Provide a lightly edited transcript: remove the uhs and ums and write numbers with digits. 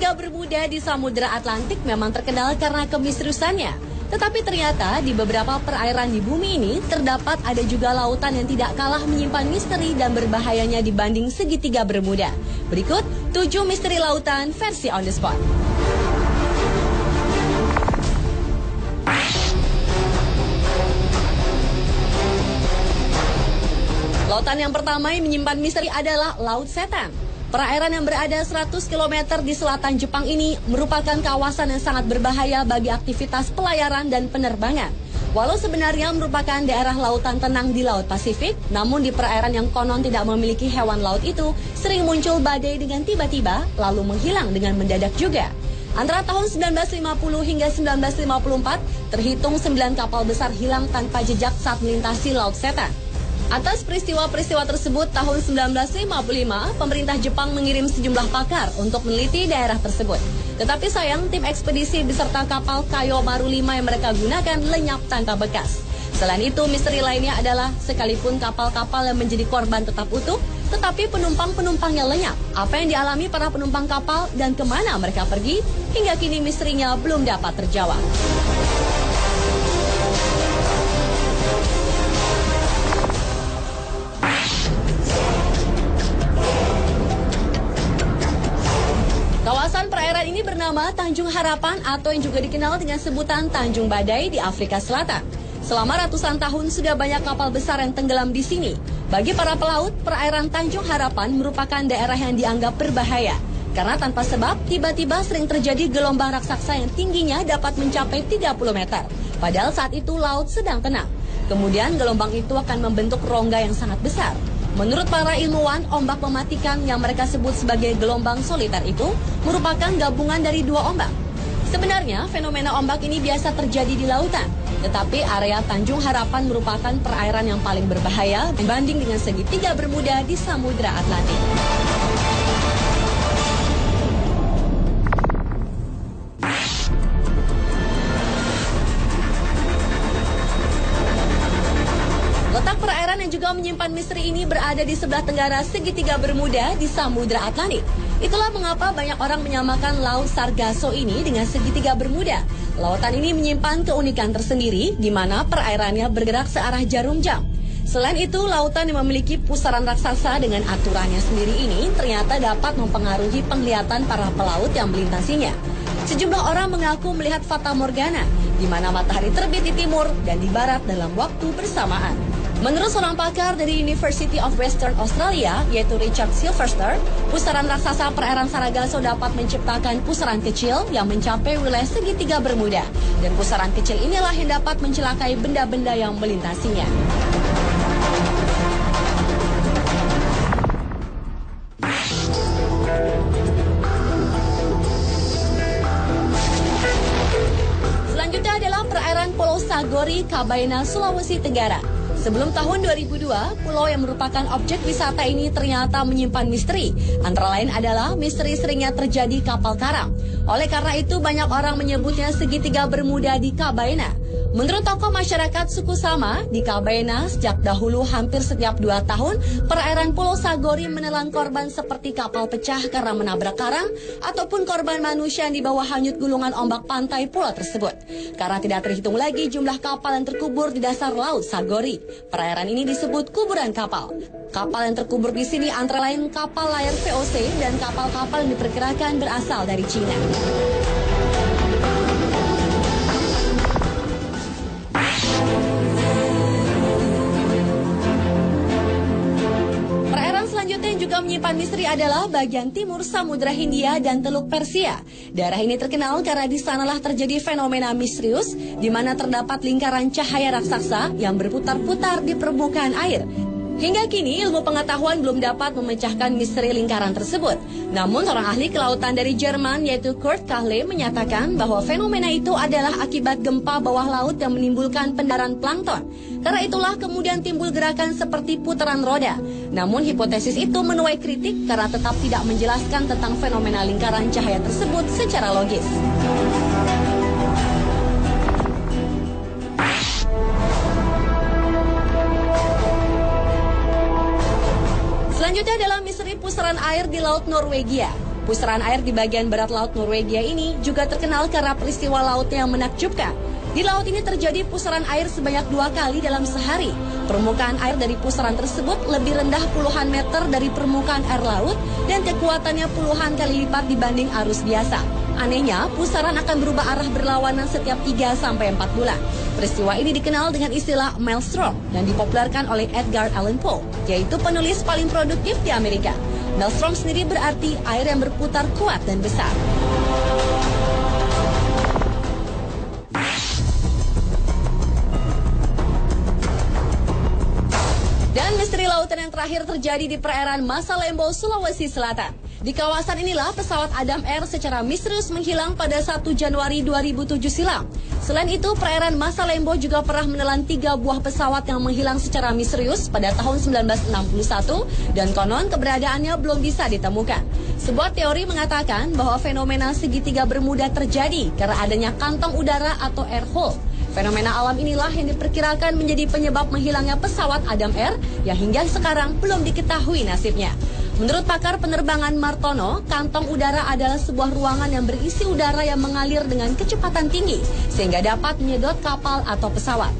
Segitiga bermuda di Samudra Atlantik memang terkenal karena kemisteriusannya. Tetapi ternyata di beberapa perairan di bumi ini terdapat ada juga lautan yang tidak kalah menyimpan misteri dan berbahayanya dibanding segitiga bermuda. Berikut 7 misteri lautan versi on the spot. Lautan yang pertama yang menyimpan misteri adalah Laut Setan. Perairan yang berada 100 km di selatan Jepang ini merupakan kawasan yang sangat berbahaya bagi aktivitas pelayaran dan penerbangan. Walau sebenarnya merupakan daerah lautan tenang di Laut Pasifik, namun di perairan yang konon tidak memiliki hewan laut itu, sering muncul badai dengan tiba-tiba, lalu menghilang dengan mendadak juga. Antara tahun 1950 hingga 1954, terhitung 9 kapal besar hilang tanpa jejak saat melintasi Laut Setan. Atas peristiwa-peristiwa tersebut, tahun 1955, pemerintah Jepang mengirim sejumlah pakar untuk meneliti daerah tersebut. Tetapi sayang, tim ekspedisi beserta kapal Kayo Maru 5 yang mereka gunakan lenyap tanpa bekas. Selain itu, misteri lainnya adalah sekalipun kapal-kapal yang menjadi korban tetap utuh, tetapi penumpang-penumpangnya lenyap. Apa yang dialami para penumpang kapal dan kemana mereka pergi, hingga kini misterinya belum dapat terjawab. Kawasan perairan ini bernama Tanjung Harapan atau yang juga dikenal dengan sebutan Tanjung Badai di Afrika Selatan. Selama ratusan tahun sudah banyak kapal besar yang tenggelam di sini. Bagi para pelaut, perairan Tanjung Harapan merupakan daerah yang dianggap berbahaya. Karena tanpa sebab, tiba-tiba sering terjadi gelombang raksasa yang tingginya dapat mencapai 30 meter. Padahal saat itu laut sedang tenang. Kemudian gelombang itu akan membentuk rongga yang sangat besar. Menurut para ilmuwan, ombak mematikan yang mereka sebut sebagai gelombang soliter itu merupakan gabungan dari dua ombak. Sebenarnya, fenomena ombak ini biasa terjadi di lautan. Tetapi area Tanjung Harapan merupakan perairan yang paling berbahaya dibanding dengan segitiga bermuda di Samudra Atlantik. Letak perairan yang juga menyimpan misteri ini berada di sebelah tenggara segitiga bermuda di Samudra Atlantik. Itulah mengapa banyak orang menyamakan Laut Sargasso ini dengan segitiga bermuda. Lautan ini menyimpan keunikan tersendiri di mana perairannya bergerak searah jarum jam. Selain itu, lautan yang memiliki pusaran raksasa dengan aturannya sendiri ini ternyata dapat mempengaruhi penglihatan para pelaut yang melintasinya. Sejumlah orang mengaku melihat fata morgana, di mana matahari terbit di timur dan di barat dalam waktu bersamaan. Menurut seorang pakar dari University of Western Australia, yaitu Richard Silverster, pusaran raksasa perairan Sargasso dapat menciptakan pusaran kecil yang mencapai wilayah segitiga bermuda. Dan pusaran kecil inilah yang dapat mencelakai benda-benda yang melintasinya. Selanjutnya adalah perairan Pulau Sagori, Kabaena, Sulawesi Tenggara. Sebelum tahun 2002, pulau yang merupakan objek wisata ini ternyata menyimpan misteri. Antara lain adalah misteri seringnya terjadi kapal karam. Oleh karena itu, banyak orang menyebutnya segitiga bermuda di Kabaena. Menurut tokoh masyarakat suku Sama, di Kabaena sejak dahulu hampir setiap 2 tahun, perairan Pulau Sagori menelan korban seperti kapal pecah karena menabrak karang, ataupun korban manusia yang dibawa hanyut gulungan ombak pantai pulau tersebut. Karena tidak terhitung lagi jumlah kapal yang terkubur di dasar Laut Sagori. Perairan ini disebut kuburan kapal. Kapal yang terkubur di sini antara lain kapal layar VOC dan kapal-kapal yang diperkirakan berasal dari Cina. Selanjutnya yang juga menyimpan misteri adalah bagian timur Samudra Hindia dan Teluk Persia. Daerah ini terkenal karena di sanalah terjadi fenomena misterius di mana terdapat lingkaran cahaya raksasa yang berputar-putar di permukaan air. Hingga kini ilmu pengetahuan belum dapat memecahkan misteri lingkaran tersebut. Namun seorang ahli kelautan dari Jerman yaitu Kurt Kahle menyatakan bahwa fenomena itu adalah akibat gempa bawah laut yang menimbulkan pendaran plankton. Karena itulah kemudian timbul gerakan seperti putaran roda. Namun hipotesis itu menuai kritik karena tetap tidak menjelaskan tentang fenomena lingkaran cahaya tersebut secara logis. Selanjutnya adalah misteri pusaran air di Laut Norwegia. Pusaran air di bagian barat laut Norwegia ini juga terkenal karena peristiwa laut yang menakjubkan. Di laut ini terjadi pusaran air sebanyak 2 kali dalam sehari. Permukaan air dari pusaran tersebut lebih rendah puluhan meter dari permukaan air laut dan kekuatannya puluhan kali lipat dibanding arus biasa. Anehnya, pusaran akan berubah arah berlawanan setiap 3-4 bulan. Peristiwa ini dikenal dengan istilah maelstrom dan dipopulerkan oleh Edgar Allan Poe, yaitu penulis paling produktif di Amerika. Maelstrom sendiri berarti air yang berputar kuat dan besar. Dan misteri lautan yang terakhir terjadi di perairan Masalembo, Sulawesi Selatan. Di kawasan inilah pesawat Adam Air secara misterius menghilang pada 1 Januari 2007 silam. Selain itu, perairan Masalembo juga pernah menelan 3 buah pesawat yang menghilang secara misterius pada tahun 1961 dan konon keberadaannya belum bisa ditemukan. Sebuah teori mengatakan bahwa fenomena segitiga Bermuda terjadi karena adanya kantong udara atau air hole. Fenomena alam inilah yang diperkirakan menjadi penyebab menghilangnya pesawat Adam Air yang hingga sekarang belum diketahui nasibnya. Menurut pakar penerbangan Martono, kantong udara adalah sebuah ruangan yang berisi udara yang mengalir dengan kecepatan tinggi sehingga dapat menyedot kapal atau pesawat.